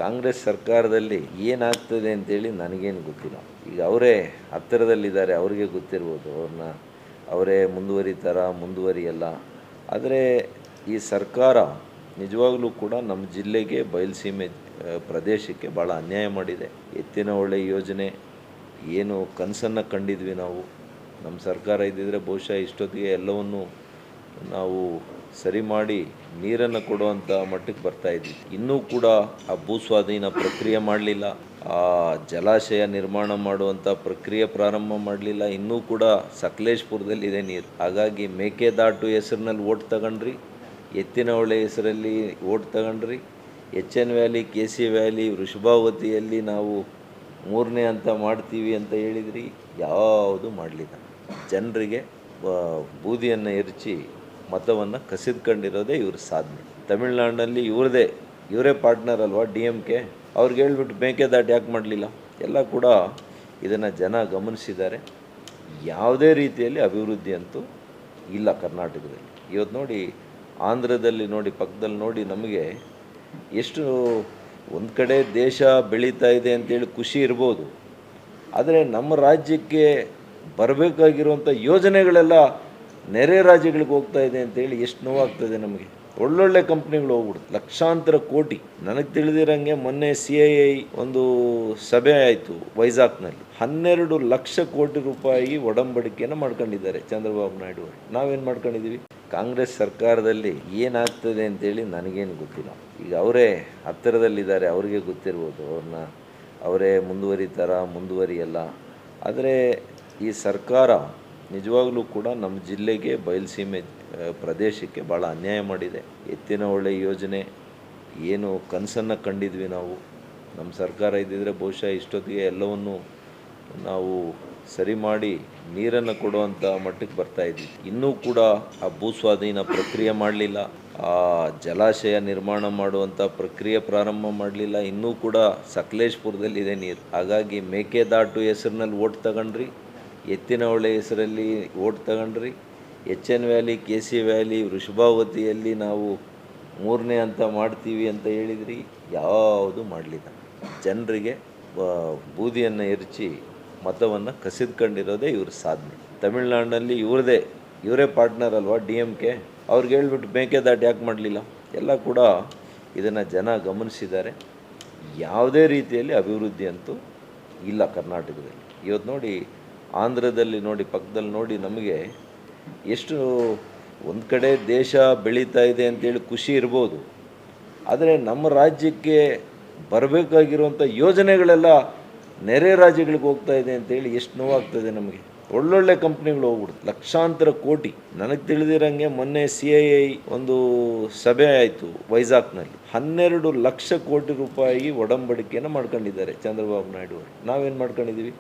ಕಾಂಗ್ರೆಸ್ ಸರ್ಕಾರದಲ್ಲಿ ಏನಾಗ್ತದೆ ಅಂತೇಳಿ ನನಗೇನು ಗೊತ್ತಿಲ್ಲ. ಈಗ ಅವರೇ ಹತ್ತಿರದಲ್ಲಿದ್ದಾರೆ, ಅವರಿಗೆ ಗೊತ್ತಿರ್ಬೋದು. ಅವರೇ ಮುಂದುವರಿಯಲ್ಲ. ಆದರೆ ಈ ಸರ್ಕಾರ ನಿಜವಾಗ್ಲೂ ಕೂಡ ನಮ್ಮ ಜಿಲ್ಲೆಗೆ ಬಯಲುಸೀಮೆ ಪ್ರದೇಶಕ್ಕೆ ಭಾಳ ಅನ್ಯಾಯ ಮಾಡಿದೆ. ಎತ್ತಿನ ಹೊಳೆ ಯೋಜನೆ ಏನು ಕನಸನ್ನು ಕಂಡಿದ್ವಿ ನಾವು, ನಮ್ಮ ಸರ್ಕಾರ ಇದ್ದಿದ್ರೆ ಬಹುಶಃ ಇಷ್ಟೊತ್ತಿಗೆ ಎಲ್ಲವನ್ನು ನಾವು ಸರಿ ಮಾಡಿ ನೀರನ್ನು ಕೊಡುವಂಥ ಮಟ್ಟಕ್ಕೆ ಬರ್ತಾಯಿದ್ವಿ. ಇನ್ನೂ ಕೂಡ ಆ ಭೂಸ್ವಾಧೀನ ಪ್ರಕ್ರಿಯೆ ಮಾಡಲಿಲ್ಲ, ಆ ಜಲಾಶಯ ನಿರ್ಮಾಣ ಮಾಡುವಂಥ ಪ್ರಕ್ರಿಯೆ ಪ್ರಾರಂಭ ಮಾಡಲಿಲ್ಲ. ಇನ್ನೂ ಕೂಡ ಸಕಲೇಶ್ಪುರದಲ್ಲಿದೆ ನೀರು. ಹಾಗಾಗಿ ಮೇಕೆದಾಟು ಹೆಸರಿನಲ್ಲಿ ಓಟ್ ತಗೊಂಡ್ರಿ, ಎತ್ತಿನ ಹೊಳೆ ಹೆಸರಲ್ಲಿ ಓಟ್ ತಗೊಂಡ್ರಿ, HN ವ್ಯಾಲಿ, KC ವ್ಯಾಲಿ, ವೃಷಭಾವತಿಯಲ್ಲಿ ನಾವು 3ನೇ ಹಂತ ಮಾಡ್ತೀವಿ ಅಂತ ಹೇಳಿದ್ರಿ. ಯಾವುದು ಮಾಡಲಿಲ್ಲ. ಜನರಿಗೆ ಬೂದಿಯನ್ನು ಎರಚಿ ಮತವನ್ನು ಕಸಿದ್ಕೊಂಡಿರೋದೇ ಇವ್ರ ಸಾಧನೆ. ತಮಿಳ್ನಾಡಿನಲ್ಲಿ ಇವರೇ ಪಾರ್ಟ್ನರ್ ಅಲ್ವಾ DMK. ಅವ್ರಿಗೆ ಹೇಳ್ಬಿಟ್ಟು ಮೇಕೆದಾಟು ಯಾಕೆ ಮಾಡಲಿಲ್ಲ? ಎಲ್ಲ ಕೂಡ ಇದನ್ನು ಜನ ಗಮನಿಸಿದ್ದಾರೆ. ಯಾವುದೇ ರೀತಿಯಲ್ಲಿ ಅಭಿವೃದ್ಧಿ ಅಂತೂ ಇಲ್ಲ ಕರ್ನಾಟಕದಲ್ಲಿ. ಇವತ್ತು ನೋಡಿ, ಆಂಧ್ರದಲ್ಲಿ ನೋಡಿ, ಪಕ್ಕದಲ್ಲಿ ನೋಡಿ, ನಮಗೆ ಎಷ್ಟು ಒಂದು ಕಡೆ ದೇಶ ಬೆಳೀತಾ ಇದೆ ಅಂತೇಳಿ ಖುಷಿ ಇರ್ಬೋದು, ಆದರೆ ನಮ್ಮ ರಾಜ್ಯಕ್ಕೆ ಬರಬೇಕಾಗಿರುವಂಥ ಯೋಜನೆಗಳೆಲ್ಲ ನೆರೆ ರಾಜ್ಯಗಳಿಗೆ ಹೋಗ್ತಾ ಇದೆ ಅಂತೇಳಿ ಎಷ್ಟು ನೋವಾಗ್ತದೆ ನಮಗೆ. ಒಳ್ಳೊಳ್ಳೆ ಕಂಪ್ನಿಗಳು ಹೋಗ್ಬಿಡುತ್ತೆ, ಲಕ್ಷಾಂತರ ಕೋಟಿ. ನನಗೆ ತಿಳಿದಿರಂಗೆ ಮೊನ್ನೆ CII ಒಂದು ಸಭೆ ಆಯಿತು ವೈಜಾಗ್ನಲ್ಲಿ. 12 ಲಕ್ಷ ಕೋಟಿ ರೂಪಾಯಿ ಒಡಂಬಡಿಕೆಯನ್ನು ಮಾಡ್ಕೊಂಡಿದ್ದಾರೆ ಚಂದ್ರಬಾಬು ನಾಯ್ಡು ಅವರು. ನಾವೇನು ಮಾಡ್ಕೊಂಡಿದ್ದೀವಿ? ಕಾಂಗ್ರೆಸ್ ಸರ್ಕಾರದಲ್ಲಿ ಏನಾಗ್ತದೆ ಅಂತೇಳಿ ನನಗೇನು ಗೊತ್ತಿಲ್ಲ. ಈಗ ಅವರೇ ಹತ್ತಿರದಲ್ಲಿದ್ದಾರೆ, ಅವರಿಗೆ ಗೊತ್ತಿರ್ಬೋದು. ಅವರೇ ಮುಂದುವರಿಯಲ್ಲ. ಆದರೆ ಈ ಸರ್ಕಾರ ನಿಜವಾಗ್ಲೂ ಕೂಡ ನಮ್ಮ ಜಿಲ್ಲೆಗೆ ಬಯಲುಸೀಮೆ ಪ್ರದೇಶಕ್ಕೆ ಭಾಳ ಅನ್ಯಾಯ ಮಾಡಿದೆ. ಎತ್ತಿನ ಹೊಳೆ ಯೋಜನೆ ಏನು ಕನಸನ್ನು ಕಂಡಿದ್ವಿ ನಾವು, ನಮ್ಮ ಸರ್ಕಾರ ಇದ್ದಿದ್ರೆ ಬಹುಶಃ ಇಷ್ಟೊತ್ತಿಗೆ ಎಲ್ಲವನ್ನು ನಾವು ಸರಿ ಮಾಡಿ ನೀರನ್ನು ಕೊಡುವಂಥ ಮಟ್ಟಕ್ಕೆ ಬರ್ತಾಯಿದ್ವಿ. ಇನ್ನೂ ಕೂಡ ಆ ಭೂಸ್ವಾಧೀನ ಪ್ರಕ್ರಿಯೆ ಮಾಡಲಿಲ್ಲ, ಆ ಜಲಾಶಯ ನಿರ್ಮಾಣ ಮಾಡುವಂಥ ಪ್ರಕ್ರಿಯೆ ಪ್ರಾರಂಭ ಮಾಡಲಿಲ್ಲ. ಇನ್ನೂ ಕೂಡ ಸಕಲೇಶ್ಪುರದಲ್ಲಿದೆ ನೀರು. ಹಾಗಾಗಿ ಮೇಕೆದಾಟು ಹೆಸರಿನಲ್ಲಿ ಓಟ್ ತಗೊಂಡ್ರಿ, ಎತ್ತಿನ ಹೊಳೆ ಹೆಸರಲ್ಲಿ ಓಟ್ ತಗೊಂಡ್ರಿ, HN ವ್ಯಾಲಿ, KC ವ್ಯಾಲಿ, ವೃಷಭಾವತಿಯಲ್ಲಿ ನಾವು 3ನೇ ಹಂತ ಮಾಡ್ತೀವಿ ಅಂತ ಹೇಳಿದ್ರಿ. ಯಾವುದು ಮಾಡಲಿಲ್ಲ. ಜನರಿಗೆ ಬೂದಿಯನ್ನು ಎರಚಿ ಮತವನ್ನು ಕಸಿದ್ಕೊಂಡಿರೋದೇ ಇವ್ರ ಸಾಧನೆ. ತಮಿಳ್ನಾಡಿನಲ್ಲಿ ಇವರೇ ಪಾರ್ಟ್ನರ್ ಅಲ್ವಾ DMK. ಅವ್ರಿಗೆ ಹೇಳ್ಬಿಟ್ಟು ಮೇಕೆದಾಟು ಯಾಕೆ ಮಾಡಲಿಲ್ಲ? ಎಲ್ಲ ಕೂಡ ಇದನ್ನು ಜನ ಗಮನಿಸಿದ್ದಾರೆ. ಯಾವುದೇ ರೀತಿಯಲ್ಲಿ ಅಭಿವೃದ್ಧಿ ಅಂತೂ ಇಲ್ಲ ಕರ್ನಾಟಕದಲ್ಲಿ. ಇವತ್ತು ನೋಡಿ, ಆಂಧ್ರದಲ್ಲಿ ನೋಡಿ, ಪಕ್ಕದಲ್ಲಿ ನೋಡಿ, ನಮಗೆ ಎಷ್ಟು ಒಂದು ಕಡೆ ದೇಶ ಬೆಳೀತಾ ಇದೆ ಅಂತೇಳಿ ಖುಷಿ ಇರ್ಬೋದು, ಆದರೆ ನಮ್ಮ ರಾಜ್ಯಕ್ಕೆ ಬರಬೇಕಾಗಿರುವಂಥ ಯೋಜನೆಗಳೆಲ್ಲ ನೆರೆ ರಾಜ್ಯಗಳಿಗೆ ಹೋಗ್ತಾ ಇದೆ ಅಂತೇಳಿ ಎಷ್ಟು ನೋವಾಗ್ತದೆ ನಮಗೆ. ಒಳ್ಳೊಳ್ಳೆ ಕಂಪ್ನಿಗಳು ಹೋಗ್ಬಿಡುತ್ತೆ, ಲಕ್ಷಾಂತರ ಕೋಟಿ. ನನಗೆ ತಿಳಿದಿರಂಗೆ ಮೊನ್ನೆ CII ಒಂದು ಸಭೆ ಆಯಿತು ವೈಜಾಗ್ನಲ್ಲಿ. 12 ಲಕ್ಷ ಕೋಟಿ ರೂಪಾಯಿ ಒಡಂಬಡಿಕೆಯನ್ನು ಮಾಡ್ಕೊಂಡಿದ್ದಾರೆ ಚಂದ್ರಬಾಬು ನಾಯ್ಡು ಅವರು. ನಾವೇನು ಮಾಡ್ಕೊಂಡಿದ್ದೀವಿ?